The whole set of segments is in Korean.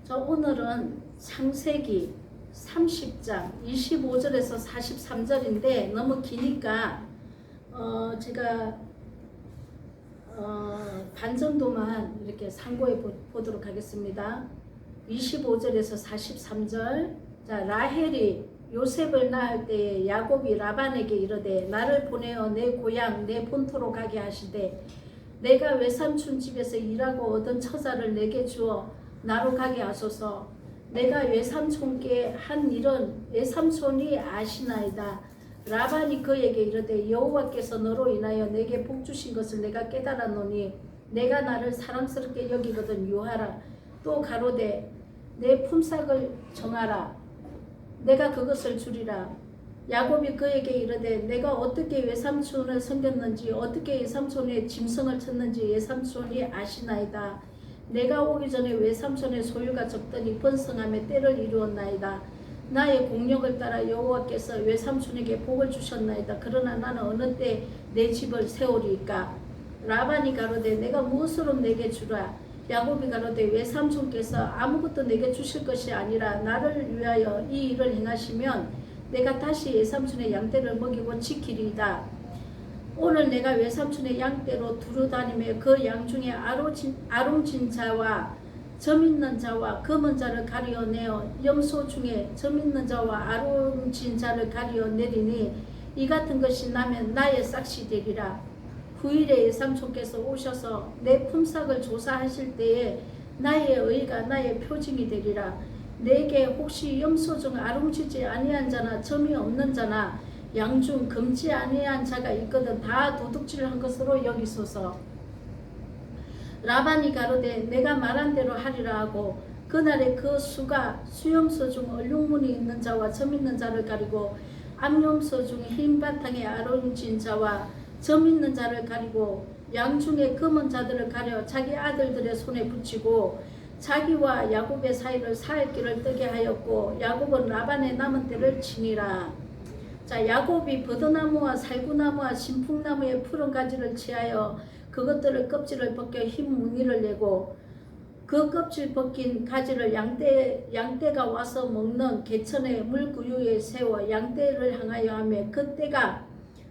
자, 오늘은 창세기 30장 25절에서 43절인데 너무 기니까 제가 반 정도만 이렇게 상고해 보도록 하겠습니다. 25절에서 43절. 자, 라헬이 요셉을 낳을 때에 야곱이 라반에게 이르되 나를 보내어 내 고향 내 본토로 가게 하시되 내가 외삼촌 집에서 일하고 얻은 처자를 내게 주어 나로 가게 하소서. 내가 외삼촌께 한 일은 외삼촌이 아시나이다. 라반이 그에게 이르되 여호와께서 너로 인하여 내게 복 주신 것을 내가 깨달았노니 내가 나를 사랑스럽게 여기거든 유하라. 또 가로되 내 품삯을 정하라. 내가 그것을 주리라. 야곱이 그에게 이르되 내가 어떻게 외삼촌을 섬겼는지 어떻게 외삼촌의 짐승을 쳤는지 외삼촌이 아시나이다. 내가 오기 전에 외삼촌의 소유가 적더니 번성함에 때를 이루었나이다. 나의 공력을 따라 여호와께서 외삼촌에게 복을 주셨나이다. 그러나 나는 어느 때 내 집을 세우리이까. 라반이 가로되 내가 무엇으로 내게 주라. 야곱이 가로되 외삼촌께서 아무것도 내게 주실 것이 아니라 나를 위하여 이 일을 행하시면 내가 다시 외삼촌의 양떼를 먹이고 지키리이다. 오늘 내가 외삼촌의 양떼로 두루다니며 그 양 중에 아롱진 자와 점 있는 자와 검은 자를 가리어내어 염소 중에 점 있는 자와 아롱진 자를 가리어내리니 이 같은 것이 나면 나의 싹시 되리라. 후일에 외삼촌께서 오셔서 내 품삯을 조사하실 때에 나의 의가 나의 표징이 되리라. 내게 혹시 염소 중 아롱지지 아니한 자나 점이 없는 자나 양 중 금지 아니한 자가 있거든 다 도둑질한 것으로 여기소서. 라반이 가로되 내가 말한 대로 하리라 하고 그날에 그 수가 수염소 중 얼룩무늬 있는 자와 점 있는 자를 가리고 암염소 중 흰 바탕에 아롱진 자와 점 있는 자를 가리고 양 중에 검은 자들을 가려 자기 아들들의 손에 붙이고 자기와 야곱의 사이를 사흘길을 뜨게 하였고 야곱은 라반의 남은 때를 치니라. 자, 야곱이 버드나무와 살구나무와 신풍나무의 푸른 가지를 취하여 그것들을 껍질을 벗겨 흰 무늬를 내고 그 껍질 벗긴 가지를 양떼가 와서 먹는 개천의 물구유에 세워 양떼를 향하여 하며 그때가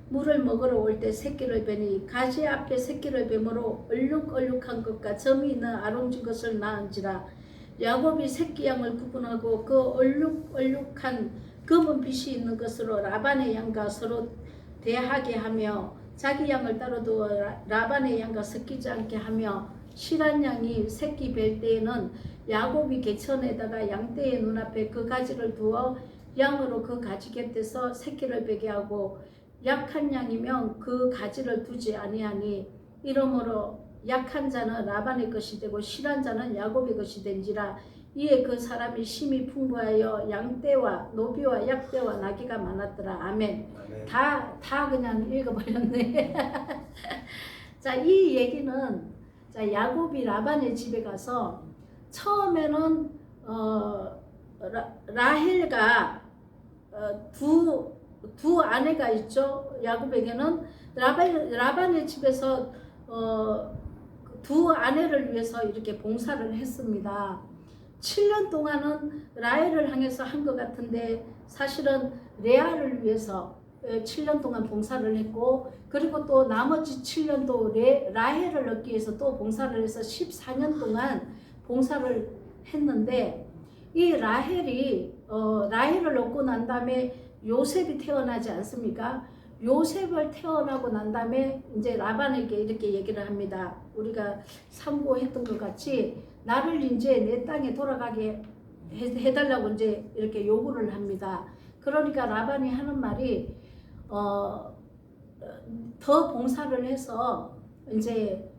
물을 먹으러 올 때 새끼를 베니 가지 앞에 새끼를 뱀으로 얼룩얼룩한 것과 점이 있는 아롱진 것을 낳은지라. 야곱이 새끼 양을 구분하고 그 얼룩얼룩한 검은 빛이 있는 것으로 라반의 양과 서로 대하게 하며 자기 양을 따로 두어 라반의 양과 섞이지 않게 하며 실한 양이 새끼 뵐 때에는 야곱이 개천에다가 양떼의 눈앞에 그 가지를 두어 양으로 그 가지 곁에서 새끼를 베게 하고 약한 양이면 그 가지를 두지 아니하니 이러므로 약한 자는 라반의 것이 되고 실한 자는 야곱의 것이 된지라. 이에 그 사람이 심히 풍부하여 양떼와 노비와 약떼와 나귀가 많았더라. 아멘. 다 그냥 읽어버렸네. 자, 이 얘기는 자, 야곱이 라반의 집에 가서 처음에는 라헬과 두 아내가 있죠. 야곱에게는 라반의 집에서 두 아내를 위해서 이렇게 봉사를 했습니다. 7년 동안은 라헬을 향해서 한 것 같은데 사실은 레아를 위해서 7년 동안 봉사를 했고 그리고 또 나머지 7년도 라헬을 얻기 위해서 또 봉사를 해서 14년 동안 봉사를 했는데 이 라헬을 얻고 난 다음에 요셉이 태어나지 않습니까? 요셉을 태어나고 난 다음에 이제 라반에게 이렇게 얘기를 합니다. 우리가 상고했던 것 같이 나를 이제 내 땅에 돌아가게 해달라고 이제 이렇게 요구를 합니다. 그러니까 라반이 하는 말이 더 봉사를 해서 이제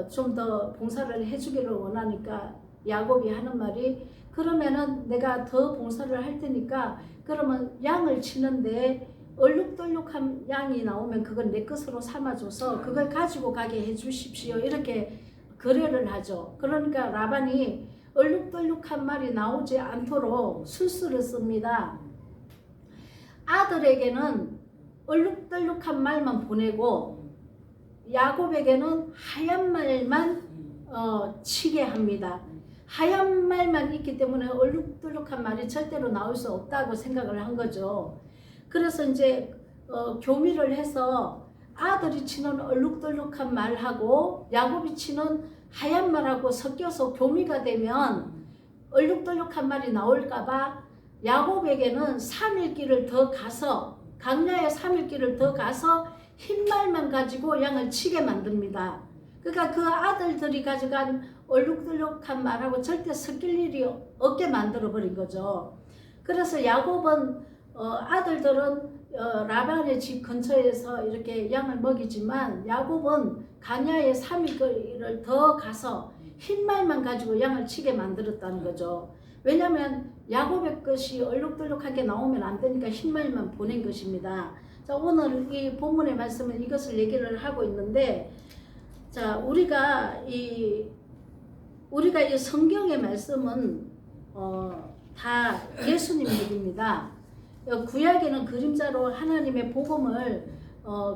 좀 더 봉사를 해주기를 원하니까 야곱이 하는 말이 그러면은 내가 더 봉사를 할 테니까 그러면 양을 치는데 얼룩덜룩한 양이 나오면 그걸 내 것으로 삼아줘서 그걸 가지고 가게 해주십시오. 이렇게 거래를 하죠. 그러니까 라반이 얼룩덜룩한 말이 나오지 않도록 술수를 씁니다. 아들에게는 얼룩덜룩한 말만 보내고 야곱에게는 하얀 말만 치게 합니다. 하얀 말만 있기 때문에 얼룩덜룩한 말이 절대로 나올 수 없다고 생각을 한 거죠. 그래서 이제 교미를 해서 아들이 치는 얼룩덜룩한 말하고 야곱이 치는 하얀 말하고 섞여서 교미가 되면 얼룩덜룩한 말이 나올까봐 야곱에게는 3일 길을 더 가서 강야에 3일 길을 더 가서 흰 말만 가지고 양을 치게 만듭니다. 그러니까 그 아들들이 가져간 얼룩덜룩한 말하고 절대 섞일 일이 없게 만들어 버린 거죠. 그래서 야곱은 아들들은 라반의 집 근처에서 이렇게 양을 먹이지만 야곱은 강야에 3일을 더 가서 흰 말만 가지고 양을 치게 만들었다는 거죠. 왜냐하면 야곱의 것이 얼룩덜룩하게 나오면 안 되니까 흰 말만 보낸 것입니다. 자, 오늘 이 본문의 말씀은 이것을 얘기를 하고 있는데, 자, 우리가 이 성경의 말씀은 다 예수님 얘기입니다. 구약에는 그림자로 하나님의 복음을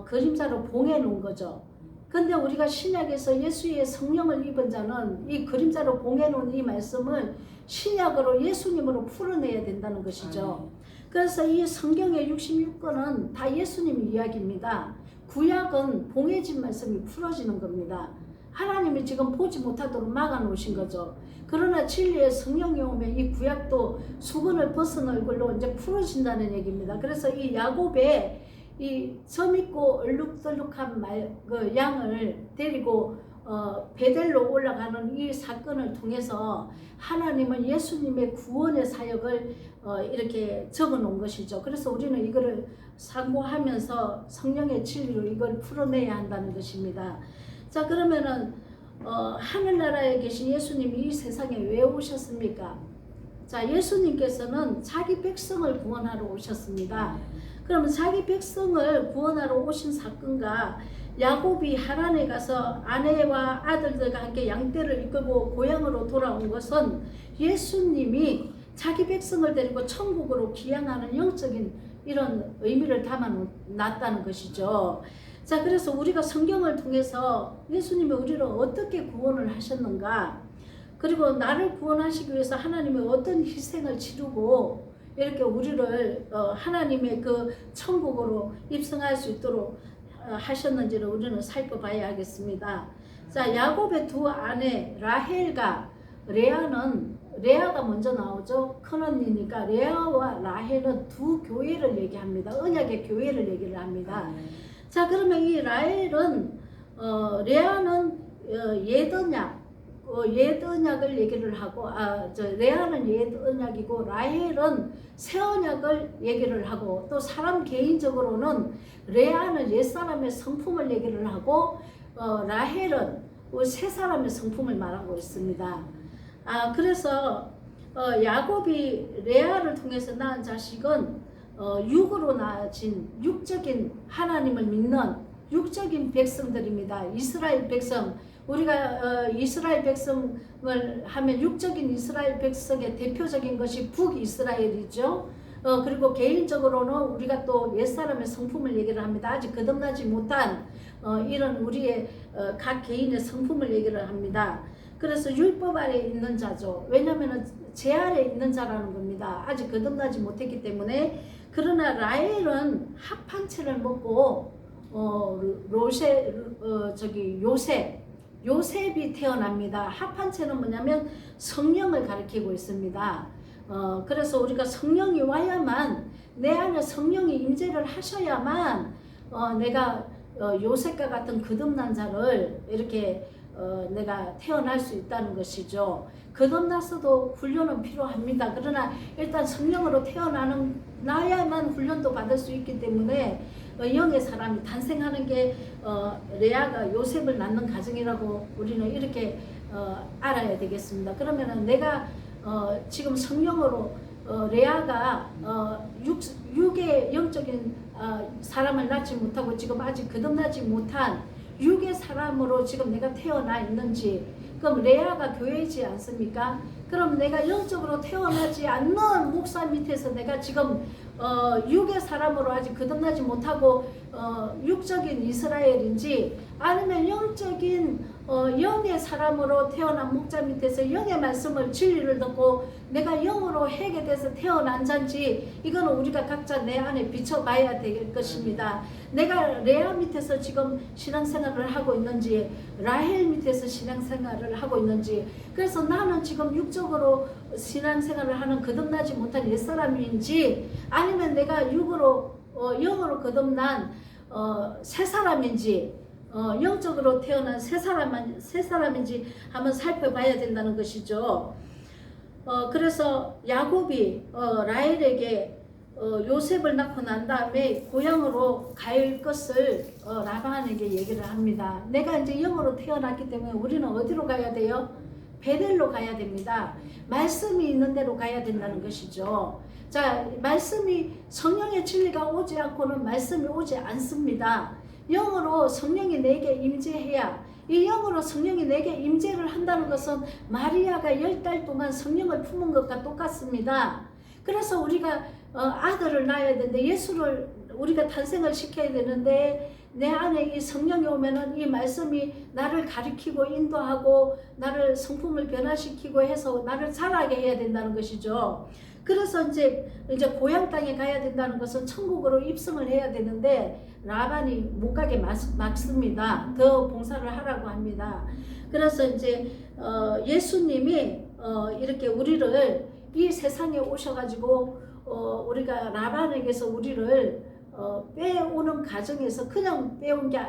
그림자로 봉해 놓은 거죠. 근데 우리가 신약에서 예수의 성령을 입은 자는 이 그림자로 봉해 놓은 이 말씀을 신약으로 예수님으로 풀어내야 된다는 것이죠. 그래서 이 성경의 66권은 다 예수님 이야기입니다. 구약은 봉해진 말씀이 풀어지는 겁니다. 하나님이 지금 보지 못하도록 막아 놓으신 거죠. 그러나 진리의 성령이 오면 이 구약도 수건을 벗은 얼굴로 이제 풀어진다는 얘기입니다. 그래서 이 야곱의 이 점 있고 얼룩덜룩한 그 양을 데리고 베델로 올라가는 이 사건을 통해서 하나님은 예수님의 구원의 사역을 이렇게 적어 놓은 것이죠. 그래서 우리는 이거를 상고하면서 성령의 진리로 이걸 풀어내야 한다는 것입니다. 자, 그러면은 하늘나라에 계신 예수님이 이 세상에 왜 오셨습니까? 자, 예수님께서는 자기 백성을 구원하러 오셨습니다. 그러면 자기 백성을 구원하러 오신 사건과 야곱이 하란에 가서 아내와 아들들과 함께 양떼를 이끌고 고향으로 돌아온 것은 예수님이 자기 백성을 데리고 천국으로 귀향하는 영적인 이런 의미를 담아놨다는 것이죠. 자, 그래서 우리가 성경을 통해서 예수님이 우리를 어떻게 구원을 하셨는가, 그리고 나를 구원하시기 위해서 하나님이 어떤 희생을 치르고 이렇게 우리를 하나님의 그 천국으로 입성할 수 있도록 하셨는지를 우리는 살펴봐야 하겠습니다. 자, 야곱의 두 아내 라헬과 레아가 먼저 나오죠. 큰언니니까 레아와 라헬은 두 교회를 얘기합니다. 언약의 교회를 얘기를 합니다. 자, 그러면 이 라헬은 레아는 옛 언약을 얘기를 하고, 레아는 옛 언약이고 라헬은 새 언약을 얘기를 하고, 또 사람 개인적으로는 레아는 옛 사람의 성품을 얘기를 하고, 라헬은 새 사람의 성품을 말하고 있습니다. 그래서 야곱이 레아를 통해서 낳은 자식은 육으로 낳아진 육적인 하나님을 믿는 육적인 백성들입니다. 이스라엘 백성. 우리가 이스라엘 백성을 하면 육적인 이스라엘 백성의 대표적인 것이 북이스라엘이죠. 그리고 개인적으로는 우리가 또 옛사람의 성품을 얘기를 합니다. 아직 거듭나지 못한 이런 우리의 각 개인의 성품을 얘기를 합니다. 그래서 율법 아래 있는 자죠. 왜냐하면 제 아래 있는 자라는 겁니다. 아직 거듭나지 못했기 때문에. 그러나 라헬은 합한 채를 먹고 요셉이 태어납니다. 합한 채는 뭐냐면 성령을 가리키고 있습니다. 그래서 우리가 성령이 와야만, 내 안에 성령이 임재를 하셔야만 내가 요셉과 같은 거듭난 자를 이렇게 내가 태어날 수 있다는 것이죠. 거듭났어도 훈련은 필요합니다. 그러나 일단 성령으로 태어나야만 훈련도 받을 수 있기 때문에 영의 사람이 탄생하는 게 레아가 요셉을 낳는 가정이라고 우리는 이렇게 알아야 되겠습니다. 그러면은 내가 지금 성령으로 레아가 육의 영적인 사람을 낳지 못하고 지금 아직 거듭나지 못한 육의 사람으로 지금 내가 태어나 있는지, 그럼 레아가 교회이지 않습니까? 그럼 내가 영적으로 태어나지 않는 목사 밑에서 내가 지금 육의 사람으로 아직 거듭나지 못하고 육적인 이스라엘인지, 아니면 영적인 영의 사람으로 태어난 목자 밑에서 영의 말씀을 진리를 듣고 내가 영으로 핵에 대해서 태어난 자인지 이거는 우리가 각자 내 안에 비춰봐야 될 것입니다. 내가 레아 밑에서 지금 신앙생활을 하고 있는지 라헬 밑에서 신앙생활을 하고 있는지, 그래서 나는 지금 육적으로 신앙생활을 하는 거듭나지 못한 옛사람인지 아니면 내가 육으로 영으로 거듭난 새 사람인지 영적으로 태어난 새 사람인지 한번 살펴봐야 된다는 것이죠. 그래서 야곱이 라헬에게 요셉을 낳고 난 다음에 고향으로 갈 것을 라반에게 얘기를 합니다. 내가 이제 영으로 태어났기 때문에 우리는 어디로 가야 돼요? 베델로 가야 됩니다. 말씀이 있는 데로 가야 된다는 것이죠. 자, 말씀이, 성령의 진리가 오지 않고는 말씀이 오지 않습니다. 영으로 성령이 내게 임재해야, 이 영으로 성령이 내게 임재를 한다는 것은 마리아가 10달 동안 성령을 품은 것과 똑같습니다. 그래서 우리가 아들을 낳아야 되는데, 예수를 우리가 탄생을 시켜야 되는데, 내 안에 이 성령이 오면은 이 말씀이 나를 가리키고 인도하고 나를 성품을 변화시키고 해서 나를 자라게 해야 된다는 것이죠. 그래서 이제 고향 땅에 가야 된다는 것은 천국으로 입성을 해야 되는데 라반이 못 가게 막습니다. 더 봉사를 하라고 합니다. 그래서 이제 예수님이 이렇게 우리를 이 세상에 오셔가지고 우리가 라반에게서 우리를 빼오는 과정에서 그냥 빼온 게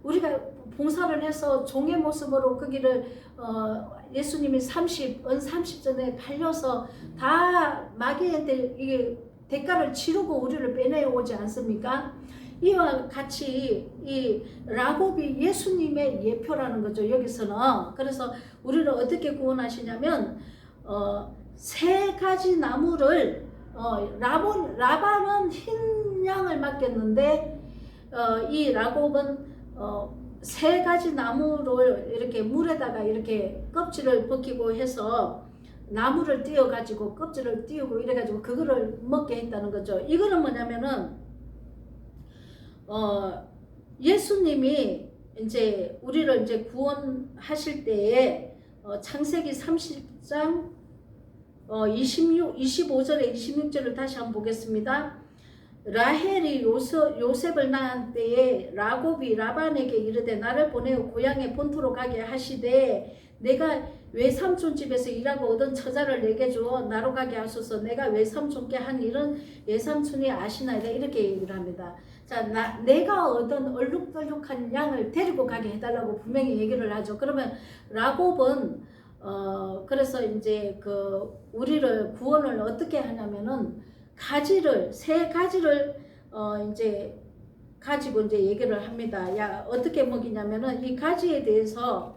우리가 봉사를 해서 종의 모습으로 거기를 예수님이 30전에 팔려서 다 마귀한테 이게 대가를 치르고 우리를 빼내오지 않습니까? 이와 같이 이 라곱이 예수님의 예표라는 거죠, 여기서는. 그래서 우리를 어떻게 구원하시냐면 세 가지 나무를 라반은 흰 양을 맡겼는데 이 라곱은 세 가지 나무를 이렇게 물에다가 이렇게 껍질을 벗기고 해서 나무를 띄어 가지고 껍질을 띄우고 이래 가지고 그거를 먹게 했다는 거죠. 이거는 뭐냐면은 예수님이 이제 우리를 이제 구원하실 때에 창세기 30장 25절에 26절을 다시 한번 보겠습니다. 라헬이 요셉을 낳은 때에 라곱이 라반에게 이르되 나를 보내어 고향의 본토로 가게 하시되 내가 외삼촌 집에서 일하고 얻은 처자를 내게 주어 나로 가게 하소서. 내가 외삼촌께 한 일은 외삼촌이 아시나이다. 이렇게 얘기를 합니다. 자, 내가 얻은 얼룩덜룩한 양을 데리고 가게 해달라고 분명히 얘기를 하죠. 그러면 라곱은 그래서 이제 우리를 구원을 어떻게 하냐면은 세 가지를 이제 가지고 이제 얘기를 합니다. 야, 어떻게 먹이냐면은 이 가지에 대해서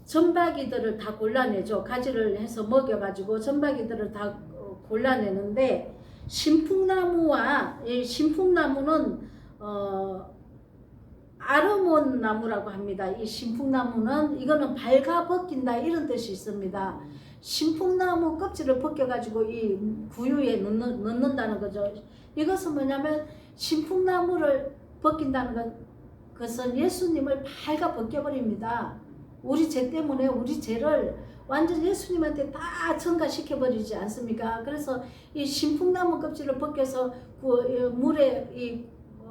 점박이들을 다 골라내죠. 가지를 해서 먹여가지고 점박이들을 다 골라내는데 신풍나무와 이 신풍나무는 아르몬 나무라고 합니다. 이 신풍나무는 이거는 발가 벗긴다 이런 뜻이 있습니다. 신풍나무 껍질을 벗겨가지고 이 구유에 넣는다는 거죠. 이것은 뭐냐면 신풍나무를 벗긴다는 것은 예수님을 발가 벗겨버립니다. 우리 죄 때문에 우리 죄를 완전 예수님한테 다 전가시켜버리지 않습니까? 그래서 이 신풍나무 껍질을 벗겨서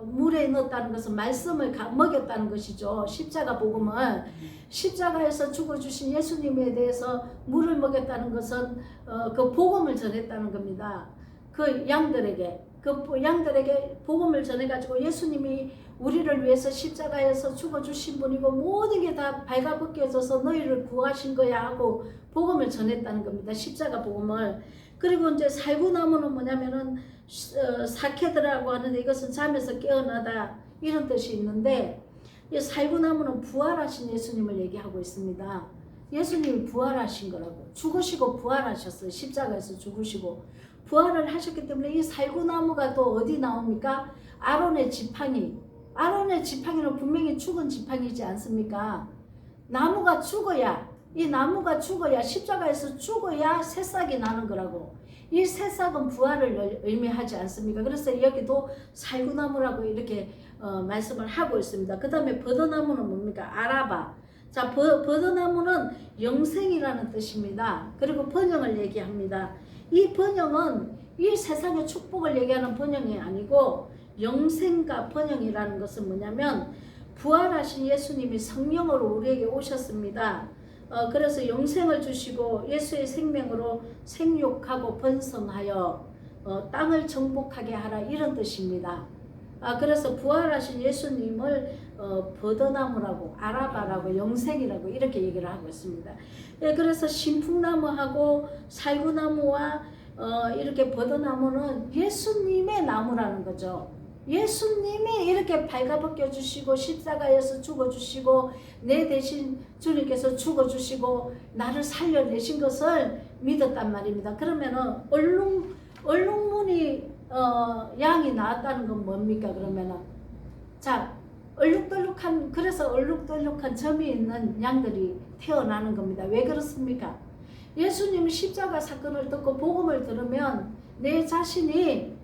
물에 넣었다는 것은 말씀을 먹였다는 것이죠. 십자가 복음을. 십자가에서 죽어주신 예수님에 대해서 물을 먹였다는 것은 그 복음을 전했다는 겁니다. 그 양들에게 복음을 전해가지고 예수님이 우리를 위해서 십자가에서 죽어주신 분이고 모든 게 다 발가벗겨져서 너희를 구하신 거야 하고 복음을 전했다는 겁니다. 십자가 복음을. 그리고 이제 살구나무는 뭐냐면은 사케드라고 하는데 이것은 잠에서 깨어나다 이런 뜻이 있는데 이 살구나무는 부활하신 예수님을 얘기하고 있습니다. 예수님이 부활하신 거라고. 죽으시고 부활하셨어요. 십자가에서 죽으시고 부활을 하셨기 때문에 이 살구나무가 또 어디 나옵니까? 아론의 지팡이는 분명히 죽은 지팡이지 않습니까? 나무가 죽어야 십자가에서 죽어야 새싹이 나는 거라고. 이 새싹은 부활을 의미하지 않습니까? 그래서 여기도 살구나무라고 이렇게 말씀을 하고 있습니다. 그 다음에 버드나무는 뭡니까? 아라바. 자, 버드나무는 영생이라는 뜻입니다. 그리고 번영을 얘기합니다. 이 번영은 이 세상의 축복을 얘기하는 번영이 아니고 영생과 번영이라는 것은 뭐냐면 부활하신 예수님이 성령으로 우리에게 오셨습니다. 그래서 영생을 주시고 예수의 생명으로 생육하고 번성하여 땅을 정복하게 하라, 이런 뜻입니다. 그래서 부활하신 예수님을 버드나무라고, 아라바라고, 영생이라고 이렇게 얘기를 하고 있습니다. 예, 그래서 신풍나무하고 살구나무와 이렇게 버드나무는 예수님의 나무라는 거죠. 예수님이 이렇게 발가벗겨 주시고 십자가에서 죽어 주시고 내 대신 주님께서 죽어 주시고 나를 살려내신 것을 믿었단 말입니다. 그러면은 얼룩무늬 양이 나왔다는 건 뭡니까? 그러면은 자, 그래서 얼룩덜룩한 점이 있는 양들이 태어나는 겁니다. 왜 그렇습니까? 예수님이 십자가 사건을 듣고 복음을 들으면 내 자신이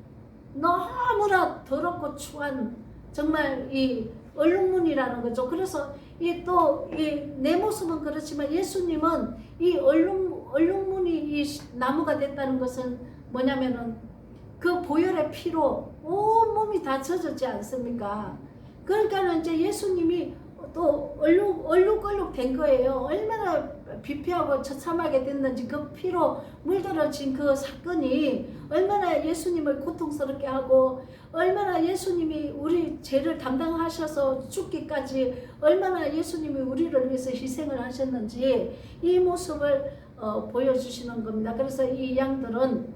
너무나 더럽고 추한 정말 이 얼룩무늬라는 거죠. 그래서 내 모습은 그렇지만 예수님은 이 얼룩무늬 이 나무가 됐다는 것은 뭐냐면은 그 보혈의 피로 온 몸이 다 젖었지 않습니까? 그러니까는 이제 예수님이 또 얼룩얼룩 된 거예요. 얼마나 비피하고 처참하게 됐는지 그 피로 물들어진 그 사건이 얼마나 예수님을 고통스럽게 하고 얼마나 예수님이 우리 죄를 담당하셔서 죽기까지 얼마나 예수님이 우리를 위해서 희생을 하셨는지 이 모습을 보여주시는 겁니다. 그래서 이 양들은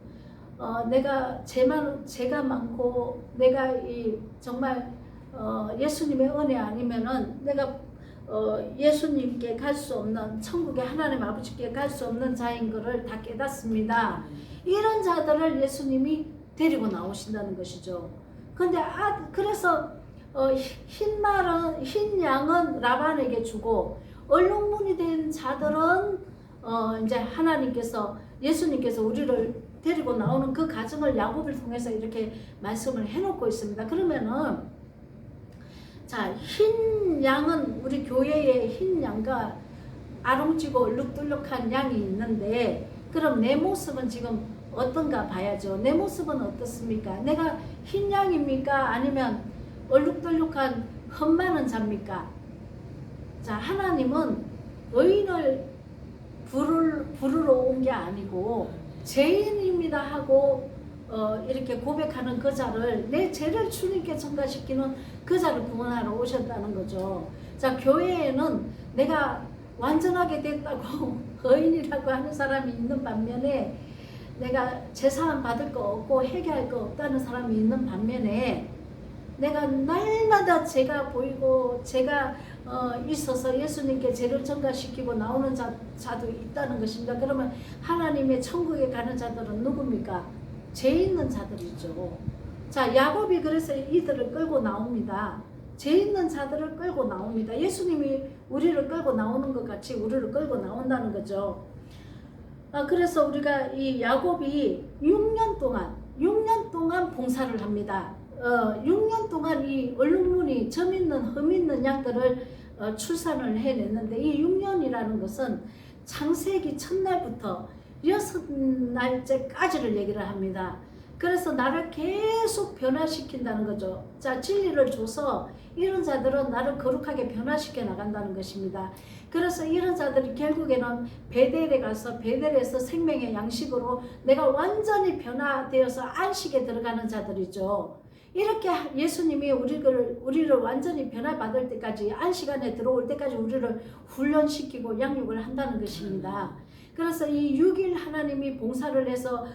제가 많고 내가 정말 예수님의 은혜 아니면은 내가 예수님께 갈 수 없는, 천국에 하나님 아버지께 갈 수 없는 자인 것을 다 깨닫습니다. 이런 자들을 예수님이 데리고 나오신다는 것이죠. 그래서 흰 양은 라반에게 주고 얼룩무늬 된 자들은 이제 예수님께서 우리를 데리고 나오는 그 과정을 야곱을 통해서 이렇게 말씀을 해놓고 있습니다. 그러면은 자, 흰 양은 우리 교회에 흰 양과 아롱지고 얼룩덜룩한 양이 있는데 그럼 내 모습은 지금 어떤가 봐야죠. 내 모습은 어떻습니까? 내가 흰 양입니까? 아니면 얼룩덜룩한 흠 많은 자입니까? 자, 하나님은 의인을 부르러 온 게 아니고 죄인입니다 하고 이렇게 고백하는 그 자를, 내 죄를 주님께 전가시키는 그 자를 구원하러 오셨다는 거죠. 자, 교회에는 내가 완전하게 됐다고 의인이라고 하는 사람이 있는 반면에 내가 제사함 받을 거 없고 회개할 거 없다는 사람이 있는 반면에 내가 날마다 죄가 보이고 죄가 있어서 예수님께 죄를 전가시키고 나오는 자도 있다는 것입니다. 그러면 하나님의 천국에 가는 자들은 누굽니까? 죄 있는 자들이죠. 자, 야곱이 그래서 이들을 끌고 나옵니다. 죄 있는 자들을 끌고 나옵니다. 예수님이 우리를 끌고 나오는 것 같이 우리를 끌고 나온다는 거죠. 그래서 우리가 이 야곱이 6년 동안 봉사를 합니다. 6년 동안 이 얼룩무늬, 점 있는, 흠 있는 양들을 출산을 해냈는데 이 6년이라는 것은 창세기 첫날부터 6날째까지를 얘기를 합니다. 그래서 나를 계속 변화시킨다는 거죠. 자, 진리를 줘서 이런 자들은 나를 거룩하게 변화시켜 나간다는 것입니다. 그래서 이런 자들이 결국에는 베델에 가서 베델에서 생명의 양식으로 내가 완전히 변화되어서 안식에 들어가는 자들이죠. 이렇게 예수님이 우리를 완전히 변화받을 때까지, 안식 안에 들어올 때까지 우리를 훈련시키고 양육을 한다는 것입니다. 그래서 이 6일 하나님이 봉사를 해서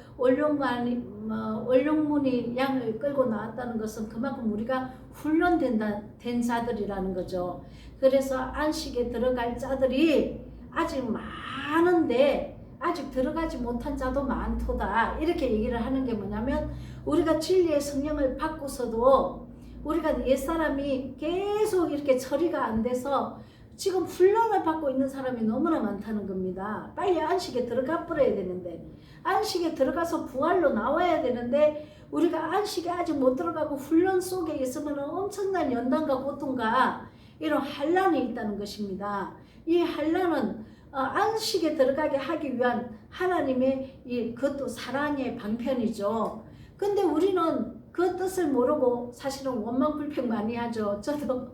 얼룩무늬 양을 끌고 나왔다는 것은 그만큼 우리가 훈련된 자들이라는 거죠. 그래서 안식에 들어갈 자들이 아직 많은데 아직 들어가지 못한 자도 많도다, 이렇게 얘기를 하는 게 뭐냐면 우리가 진리의 성령을 받고서도 우리가 옛사람이 계속 이렇게 처리가 안 돼서 지금 훈련을 받고 있는 사람이 너무나 많다는 겁니다. 빨리 안식에 들어가 버려야 되는데, 안식에 들어가서 부활로 나와야 되는데 우리가 안식에 아직 못 들어가고 훈련 속에 있으면 엄청난 연단과 고통과 이런 환난이 있다는 것입니다. 이 환난은 안식에 들어가게 하기 위한 하나님의 그것도 사랑의 방편이죠. 근데 우리는 그 뜻을 모르고 사실은 원망불평 많이 하죠. 저도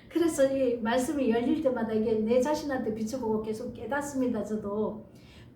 그래서 이 말씀이 열릴 때마다 이게 내 자신한테 비춰보고 계속 깨닫습니다. 저도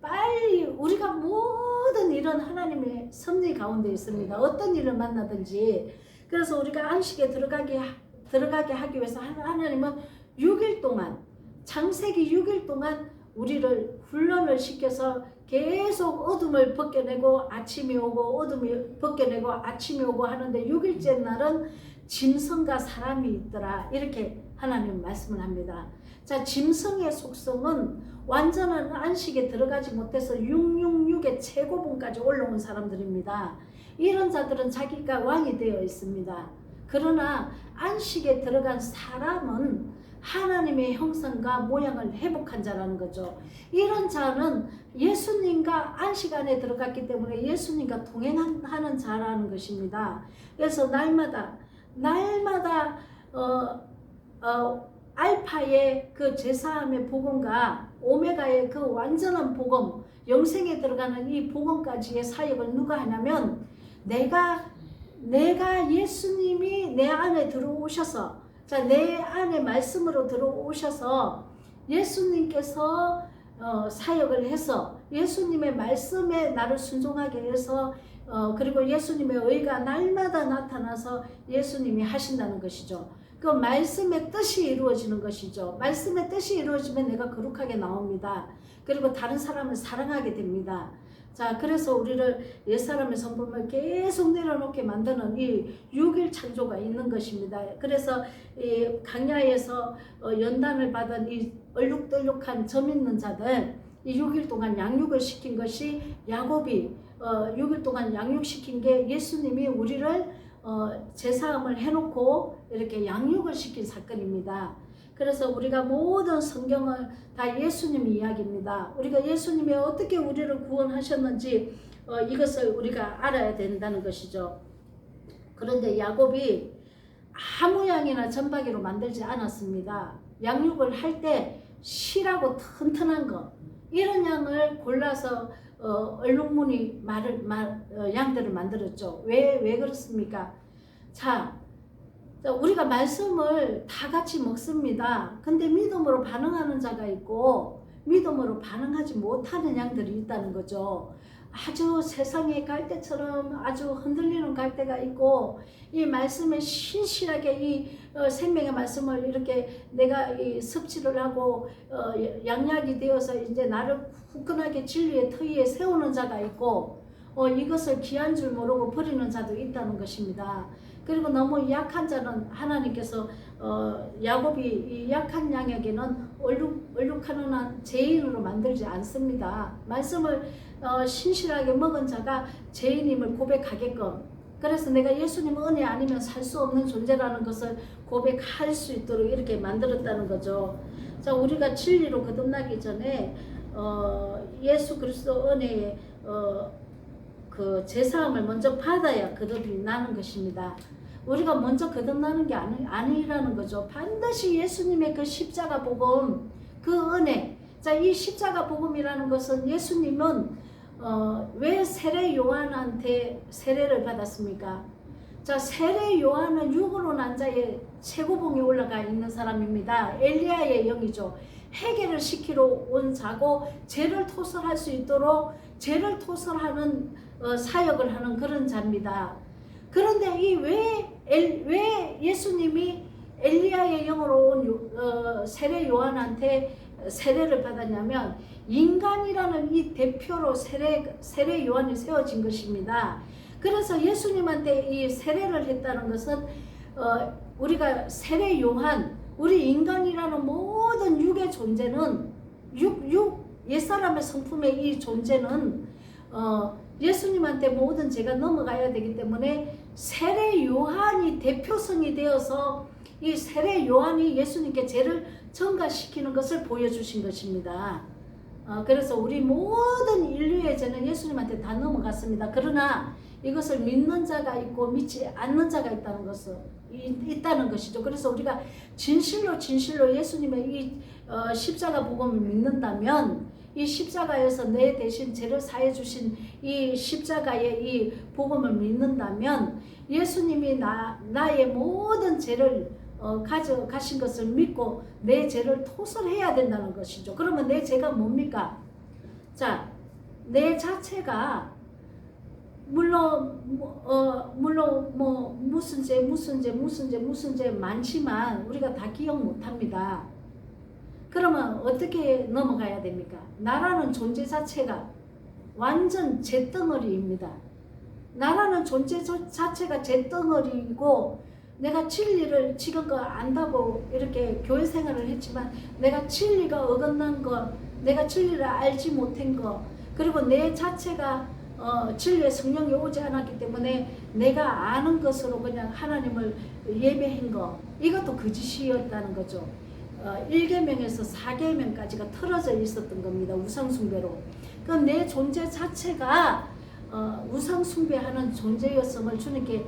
빨리 우리가 모든 일은 하나님의 섭리 가운데 있습니다. 어떤 일을 만나든지. 그래서 우리가 안식에 들어가게 하기 위해서 하나님은 6일 동안, 창세기 6일 동안 우리를 훈련을 시켜서 계속 어둠을 벗겨내고 아침이 오고 어둠이 벗겨내고 아침이 오고 하는데 6일째 날은 짐승과 사람이 있더라. 이렇게 하나님 말씀을 합니다. 자, 짐승의 속성은 완전한 안식에 들어가지 못해서 666의 최고봉까지 올라온 사람들입니다. 이런 자들은 자기가 왕이 되어 있습니다. 그러나 안식에 들어간 사람은 하나님의 형상과 모양을 회복한 자라는 거죠. 이런 자는 예수님과 안식 안에 들어갔기 때문에 예수님과 동행하는 자라는 것입니다. 그래서 날마다 알파의 그 제사함의 복음과 오메가의 그 완전한 복음, 영생에 들어가는 이 복음까지의 사역을 누가 하냐면 내가 예수님이 내 안에 들어오셔서, 자, 내 안에 말씀으로 들어오셔서 예수님께서 사역을 해서 예수님의 말씀에 나를 순종하게 해서 그리고 예수님의 의가 날마다 나타나서 예수님이 하신다는 것이죠. 그 말씀의 뜻이 이루어지는 것이죠. 말씀의 뜻이 이루어지면 내가 거룩하게 나옵니다. 그리고 다른 사람을 사랑하게 됩니다. 자, 그래서 우리를 옛사람의 성품을 계속 내려놓게 만드는 이 6일 창조가 있는 것입니다. 그래서 이 강야에서 연단을 받은 이 얼룩덜룩한 점 있는 자들, 이 6일 동안 양육을 시킨 것이 야곱이 6일 동안 양육시킨 게 예수님이 우리를 제사함을 해놓고 이렇게 양육을 시킨 사건입니다. 그래서 우리가 모든 성경을 다 예수님의 이야기입니다. 우리가 예수님이 어떻게 우리를 구원하셨는지 이것을 우리가 알아야 된다는 것이죠. 그런데 야곱이 아무 양이나 전박이로 만들지 않았습니다. 양육을 할 때 실하고 튼튼한 거, 이런 양을 골라서 얼룩무늬 양들을 만들었죠. 왜 그렇습니까? 자, 우리가 말씀을 다 같이 먹습니다. 근데 믿음으로 반응하는 자가 있고 믿음으로 반응하지 못하는 양들이 있다는 거죠. 아주 세상의 갈대처럼 아주 흔들리는 갈대가 있고 이 말씀에 신실하게 이 생명의 말씀을 이렇게 내가 이 섭취를 하고 양약이 되어서 이제 나를 굳건하게 진리의 터위에 세우는 자가 있고 이것을 귀한 줄 모르고 버리는 자도 있다는 것입니다. 그리고 너무 약한 자는 하나님께서 야곱이 이 약한 양에게는 얼룩하는 죄인으로 만들지 않습니다. 말씀을 신실하게 먹은 자가 죄인임을 고백하게끔, 그래서 내가 예수님 은혜 아니면 살 수 없는 존재라는 것을 고백할 수 있도록 이렇게 만들었다는 거죠. 자, 우리가 진리로 거듭나기 전에 예수 그리스도 은혜에 그 제사함을 먼저 받아야 거듭나는 것입니다. 우리가 먼저 거듭나는 게 아니라는 거죠. 반드시 예수님의 그 십자가 복음, 그 은혜. 자, 이 십자가 복음이라는 것은 예수님은 왜 세례 요한한테 세례를 받았습니까? 자, 세례 요한은 육으로 난 자의 최고봉에 올라가 있는 사람입니다. 엘리야의 영이죠. 해결을 시키러 온 자고 죄를 토설할 수 있도록 죄를 토설하는 사역을 하는 그런 자입니다. 그런데 왜 예수님이 엘리야의 영으로 온 세례 요한한테 세례를 받았냐면 인간이라는 이 대표로 세례 요한이 세워진 것입니다. 그래서 예수님한테 이 세례를 했다는 것은 우리가 세례 요한, 우리 인간이라는 모든 육의 존재는 옛사람의 성품의 이 존재는 예수님한테 모든 죄가 넘어가야 되기 때문에 세례 요한이 대표성이 되어서 이 세례 요한이 예수님께 죄를 전가시키는 것을 보여주신 것입니다. 그래서 우리 모든 인류의 죄는 예수님한테 다 넘어갔습니다. 그러나 이것을 믿는 자가 있고 믿지 않는 자가 있다는 것이죠. 그래서 우리가 진실로 예수님의 이 십자가 복음을 믿는다면, 이 십자가에서 내 대신 죄를 사해 주신 이 십자가의 이 복음을 믿는다면, 예수님이 나의 모든 죄를 가져가신 것을 믿고 내 죄를 토설해야 된다는 것이죠. 그러면 내 죄가 뭡니까? 자, 내 자체가 물론 뭐 무슨 죄 많지만 우리가 다 기억 못합니다. 그러면 어떻게 넘어가야 됩니까? 나라는 존재 자체가 완전 죄덩어리입니다. 나라는 존재 자체가 죄덩어리이고, 내가 진리를 지금껏 안다고 이렇게 교회 생활을 했지만 내가 진리가 어긋난 것, 내가 진리를 알지 못한 것, 그리고 내 자체가 진리의 성령이 오지 않았기 때문에 내가 아는 것으로 그냥 하나님을 예배한 것, 이것도 거짓이었다는 거죠. 1계명에서 4계명까지가 틀어져 있었던 겁니다. 우상숭배로. 그럼 내 존재 자체가 우상숭배하는 존재였음을 주님께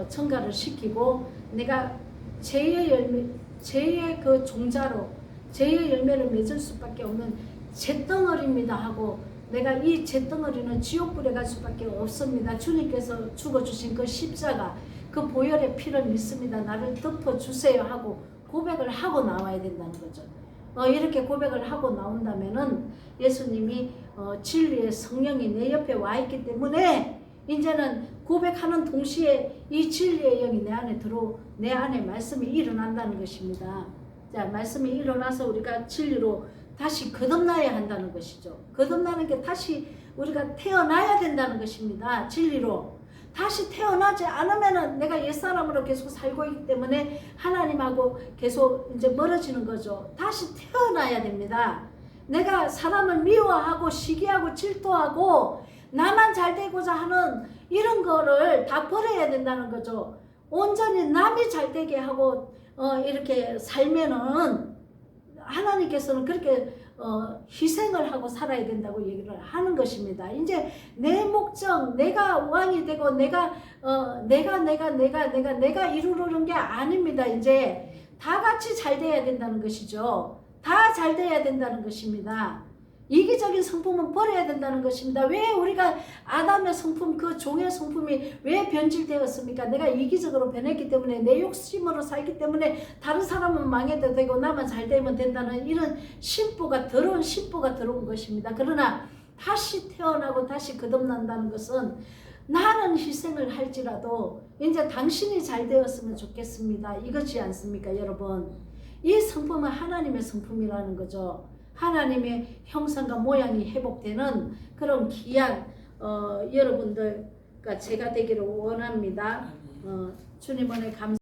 전가를 시키고, 내가 죄의 그 종자로 죄의 열매를 맺을 수밖에 없는 죄덩어리입니다 하고, 내가 이 죄덩어리는 지옥불에 갈 수밖에 없습니다. 주님께서 죽어주신 그 십자가, 그 보혈의 피를 믿습니다. 나를 덮어주세요 하고 고백을 하고 나와야 된다는 거죠. 이렇게 고백을 하고 나온다면은 예수님이 진리의 성령이 내 옆에 와 있기 때문에 이제는 고백하는 동시에 이 진리의 영이 내 안에 말씀이 일어난다는 것입니다. 자, 말씀이 일어나서 우리가 진리로 다시 거듭나야 한다는 것이죠. 거듭나는 게 다시 우리가 태어나야 된다는 것입니다. 진리로. 다시 태어나지 않으면은 내가 옛사람으로 계속 살고 있기 때문에 하나님하고 계속 이제 멀어지는 거죠. 다시 태어나야 됩니다. 내가 사람을 미워하고 시기하고 질투하고 나만 잘 되고자 하는 이런 거를 다 버려야 된다는 거죠. 온전히 남이 잘 되게 하고 이렇게 살면은 하나님께서는 그렇게 희생을 하고 살아야 된다고 얘기를 하는 것입니다. 이제 내 목적, 내가 왕이 되고 내가 이루는 게 아닙니다. 이제 다 같이 잘 돼야 된다는 것이죠. 다 잘 돼야 된다는 것입니다. 이기적인 성품은 버려야 된다는 것입니다. 왜 우리가 아담의 성품, 그 종의 성품이 왜 변질되었습니까? 내가 이기적으로 변했기 때문에, 내 욕심으로 살기 때문에 다른 사람은 망해도 되고 나만 잘 되면 된다는 이런 더러운 심보가 들어온 것입니다. 그러나 다시 태어나고 다시 거듭난다는 것은, 나는 희생을 할지라도 이제 당신이 잘 되었으면 좋겠습니다, 이거지 않습니까, 여러분? 이 성품은 하나님의 성품이라는 거죠. 하나님의 형상과 모양이 회복되는 그런 귀한 여러분들과 제가 되기를 원합니다. 주님 은혜 감사합니다.